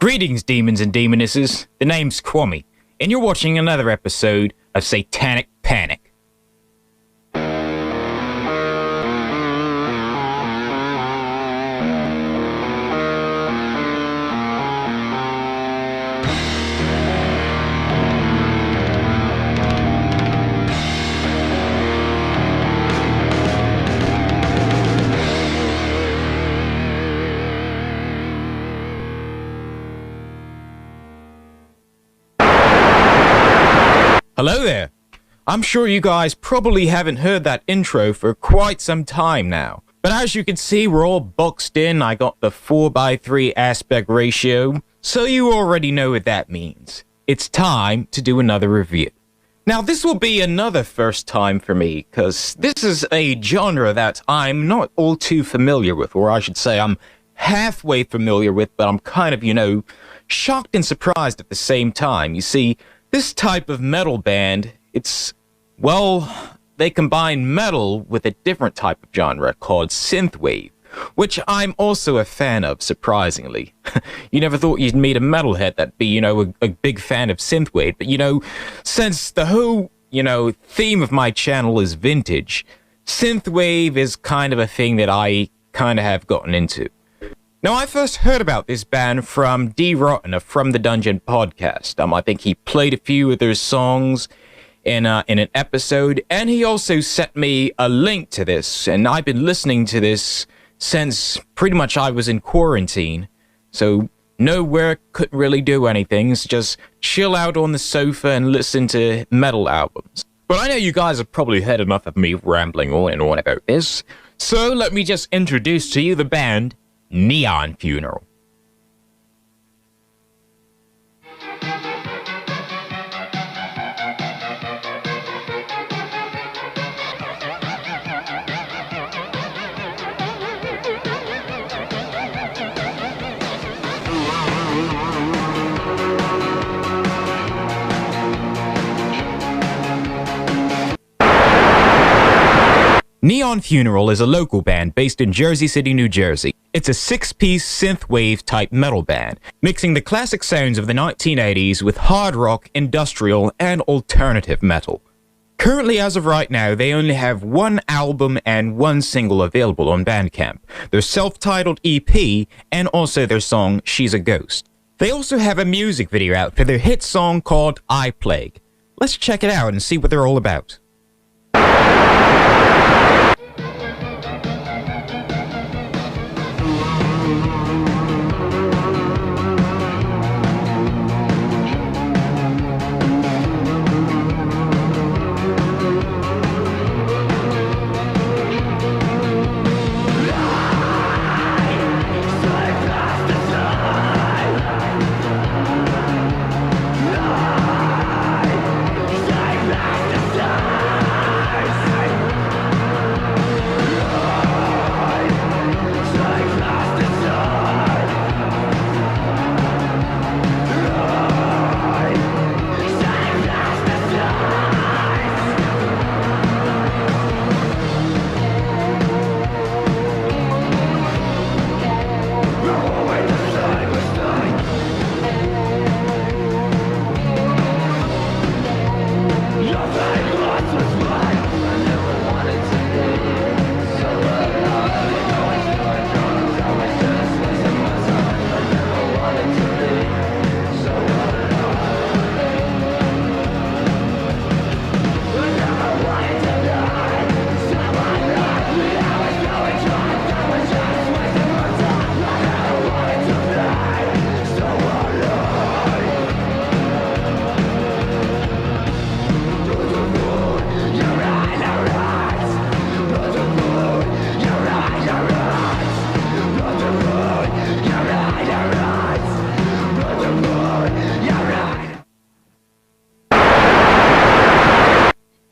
Greetings, demons and demonesses. The name's Kwame, and you're watching another episode of Satanic Panic. Hello there. I'm sure you guys probably haven't heard that intro for quite some time now. But as you can see, we're all boxed in. I got the 4:3 aspect ratio, so you already know what that means. It's time to do another review. Now, this will be another first time for me, because this is a genre that I'm not all too familiar with, or I should say I'm halfway familiar with, but I'm kind of, shocked and surprised at the same time. You see, this type of metal band, they combine metal with a different type of genre called synthwave, which I'm also a fan of, surprisingly. You never thought you'd meet a metalhead that'd be, a big fan of synthwave, but, since the whole, theme of my channel is vintage, synthwave is kind of a thing that I kind of have gotten into. Now, I first heard about this band from D. Rotten of From the Dungeon podcast. I think he played a few of their songs in an episode, and he also sent me a link to this, and I've been listening to this since pretty much I was in quarantine. So, no work, couldn't really do anything, so just chill out on the sofa and listen to metal albums. But I know you guys have probably heard enough of me rambling on and on about this, so let me just introduce to you the band Neon Funeral. Neon Funeral is a local band based in Jersey City, New Jersey. It's a 6-piece synthwave type metal band, mixing the classic sounds of the 1980s with hard rock, industrial, and alternative metal. Currently, as of right now, they only have one album and one single available on Bandcamp, their self-titled EP, and also their song She's a Ghost. They also have a music video out for their hit song called Eye Plague. Let's check it out and see what they're all about.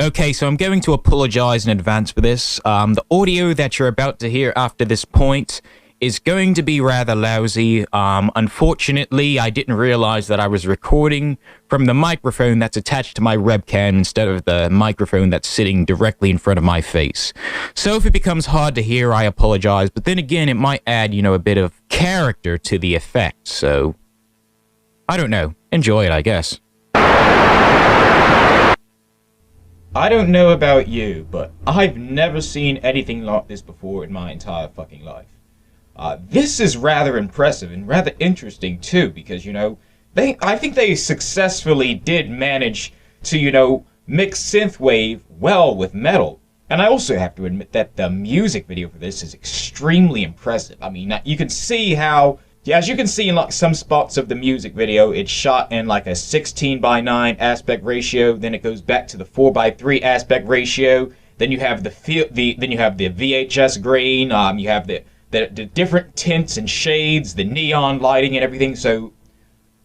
Okay, so I'm going to apologize in advance for this. The audio that you're about to hear after this point is going to be rather lousy. Unfortunately, I didn't realize that I was recording from the microphone that's attached to my webcam instead of the microphone that's sitting directly in front of my face. So if it becomes hard to hear, I apologize. But then again, it might add, a bit of character to the effect. So I don't know. Enjoy it, I guess. I don't know about you, but I've never seen anything like this before in my entire fucking life. This is rather impressive and rather interesting too, because, you know, I think they successfully did manage to, you know, mix synthwave well with metal. And I also have to admit that the music video for this is extremely impressive. I mean, you can see how, as you can see in like some spots of the music video, it's shot in like a 16:9 aspect ratio. Then it goes back to the 4:3 aspect ratio. Then you have the VHS grain. You have the different tints and shades, the neon lighting and everything. So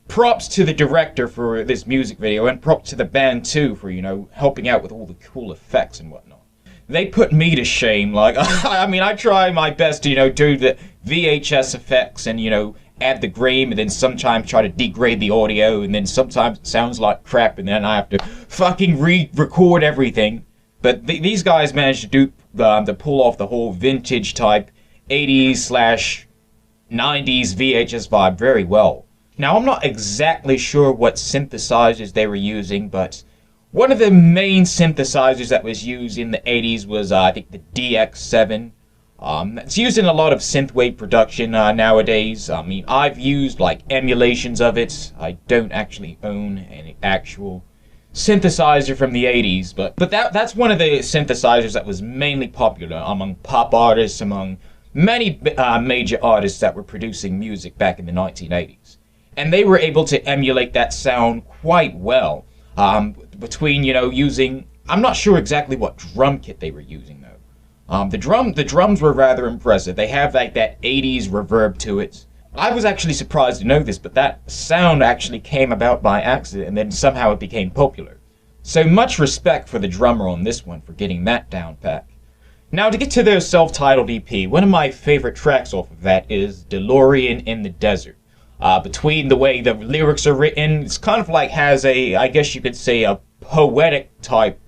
props to the director for this music video, and props to the band too for, you know, helping out with all the cool effects and whatnot. They put me to shame. Like, I mean, I try my best to, you know, do the VHS effects and, you know, add the grain, and then sometimes try to degrade the audio, and then sometimes it sounds like crap, and then I have to fucking re-record everything. But these guys managed to do to pull off the whole vintage type 80s/90s VHS vibe very well. Now, I'm not exactly sure what synthesizers they were using, but one of the main synthesizers that was used in the 80s was, I think, the DX7. It's used in a lot of synthwave production nowadays. I mean, I've used, like, emulations of it. I don't actually own any actual synthesizer from the 80s, but that's one of the synthesizers that was mainly popular among pop artists, among many major artists that were producing music back in the 1980s. And they were able to emulate that sound quite well. Between, you know, using, I'm not sure exactly what drum kit they were using though. The drums were rather impressive. They have like that 80s reverb to it. I was actually surprised to know this, but that sound actually came about by accident, and then somehow it became popular. So much respect for the drummer on this one for getting that down pat. Now, to get to their self-titled EP, one of my favorite tracks off of that is Delorean in the Desert. Between the way the lyrics are written, it's kind of like has a, I guess you could say, a poetic type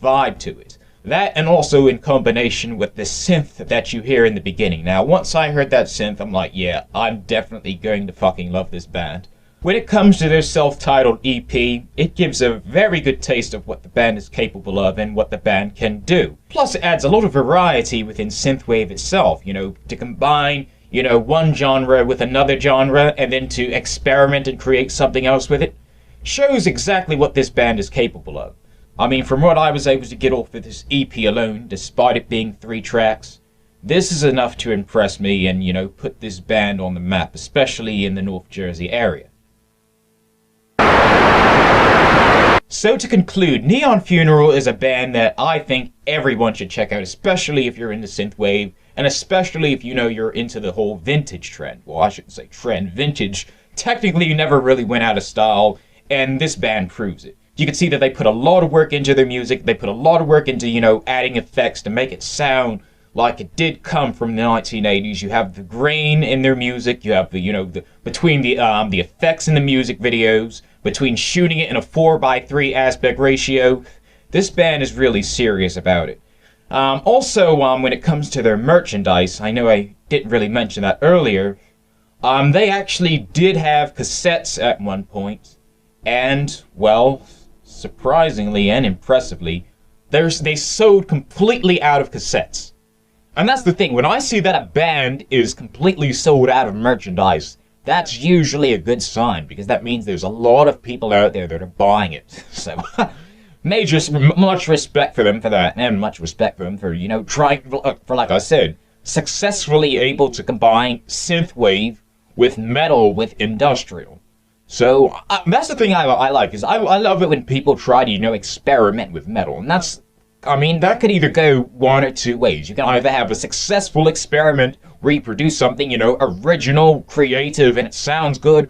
vibe to it. That, and also in combination with the synth that you hear in the beginning. Now, once I heard that synth, I'm like, yeah, I'm definitely going to fucking love this band. When it comes to their self-titled EP, it gives a very good taste of what the band is capable of and what the band can do. Plus, it adds a lot of variety within synthwave itself, you know, to combine, you know, one genre with another genre, and then to experiment and create something else with it. Shows exactly what this band is capable of. I mean, from what I was able to get off of this EP alone, despite it being 3 tracks, this is enough to impress me and, you know, put this band on the map, especially in the North Jersey area. So to conclude, Neon Funeral is a band that I think everyone should check out, especially if you're into synthwave, and especially if, you know, you're into the whole vintage trend. Well, I shouldn't say trend, vintage. Technically, never really went out of style, and this band proves it. You can see that they put a lot of work into their music. They put a lot of work into, you know, adding effects to make it sound like it did come from the 1980s. You have the grain in their music. You have the, you know, between the effects in the music videos, between shooting it in a 4:3 aspect ratio. This band is really serious about it. Also, when it comes to their merchandise, I know I didn't really mention that earlier. They actually did have cassettes at one point, and, well, surprisingly and impressively, they sold completely out of cassettes. And that's the thing, when I see that a band is completely sold out of merchandise, that's usually a good sign, because that means there's a lot of people out there that are buying it. So, much respect for them for that, and much respect for them for, you know, trying, for like I said, successfully able to combine synthwave with metal with industrial. So, that's the thing I like, is I love it when people try to, you know, experiment with metal. And that's, I mean, that could either go one or two ways. You can either have a successful experiment where you produce something, you know, original, creative, and it sounds good.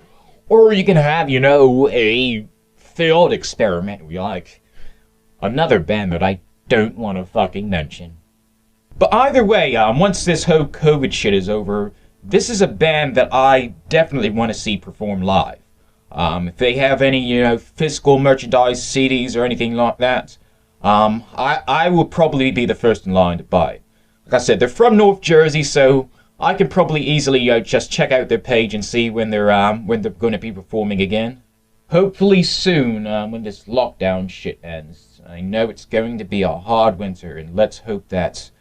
Or you can have, you know, a failed experiment, like another band that I don't want to fucking mention. But either way, once this whole COVID shit is over, this is a band that I definitely want to see perform live. If they have any, you know, physical merchandise, CDs, or anything like that, I will probably be the first in line to buy it. Like I said, they're from North Jersey, so I can probably easily just check out their page and see when they're going to be performing again. hopefully soon, when this lockdown shit ends. I know it's going to be a hard winter, and let's hope that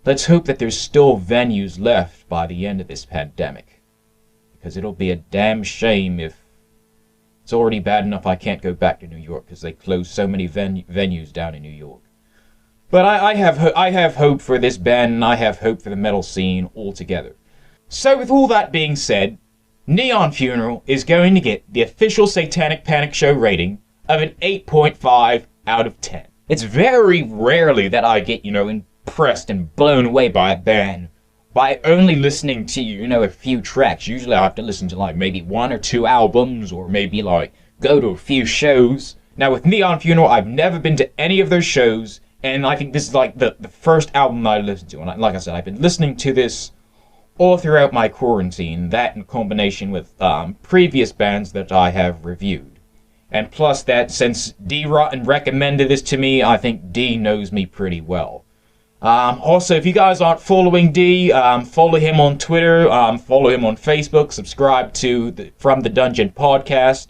there's still venues left by the end of this pandemic. Because it'll be a damn shame if it's already bad enough I can't go back to New York because they closed so many venues down in New York. But I have hope for this band, and I have hope for the metal scene altogether. So with all that being said, Neon Funeral is going to get the official Satanic Panic Show rating of an 8.5 out of 10. It's very rarely that I get, impressed and blown away by a band by only listening to, a few tracks. Usually I have to listen to, maybe 1 or 2 albums, or maybe, go to a few shows. Now, with Neon Funeral, I've never been to any of those shows, and I think this is, the first album I listened to. And like I said, I've been listening to this all throughout my quarantine, that in combination with previous bands that I have reviewed. And plus that, since D Rotten recommended this to me, I think D knows me pretty well. Also, if you guys aren't following D, follow him on Twitter, follow him on Facebook, subscribe to From the Dungeon podcast,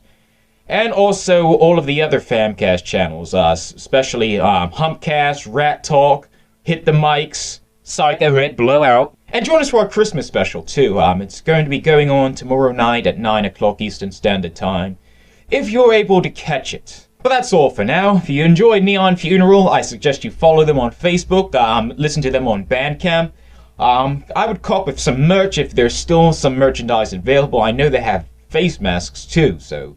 and also all of the other Famcast channels, especially Humpcast, Rat Talk, Hit the Mics, Psycho Red Blowout. And join us for our Christmas special, too. It's going to be going on tomorrow night at 9 o'clock Eastern Standard Time, if you're able to catch it. But that's all for now. If you enjoy Neon Funeral, I suggest you follow them on Facebook, listen to them on Bandcamp. I would cop with some merch if there's still some merchandise available. I know they have face masks, too, so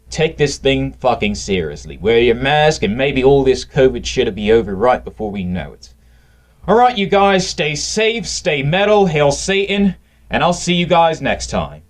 take this thing fucking seriously. Wear your mask, and maybe all this COVID shit'll be over right before we know it. Alright, you guys, stay safe, stay metal, hail Satan, and I'll see you guys next time.